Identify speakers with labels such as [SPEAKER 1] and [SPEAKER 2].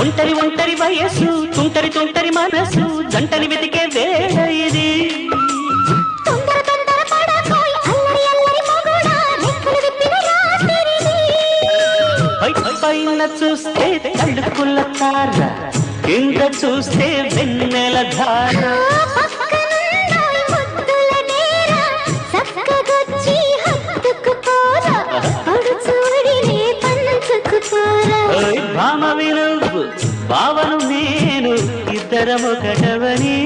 [SPEAKER 1] ఒంటరి ఒంటరి వయస్సు తుంటరి తుంటరి మనసు జంటని వెతికే వేళ ఇది పైన చూస్తే తడుకుల తార కింద చూస్తే వెన్నెల ధార భామ విను భావను నేను ఇద్దరము కటవని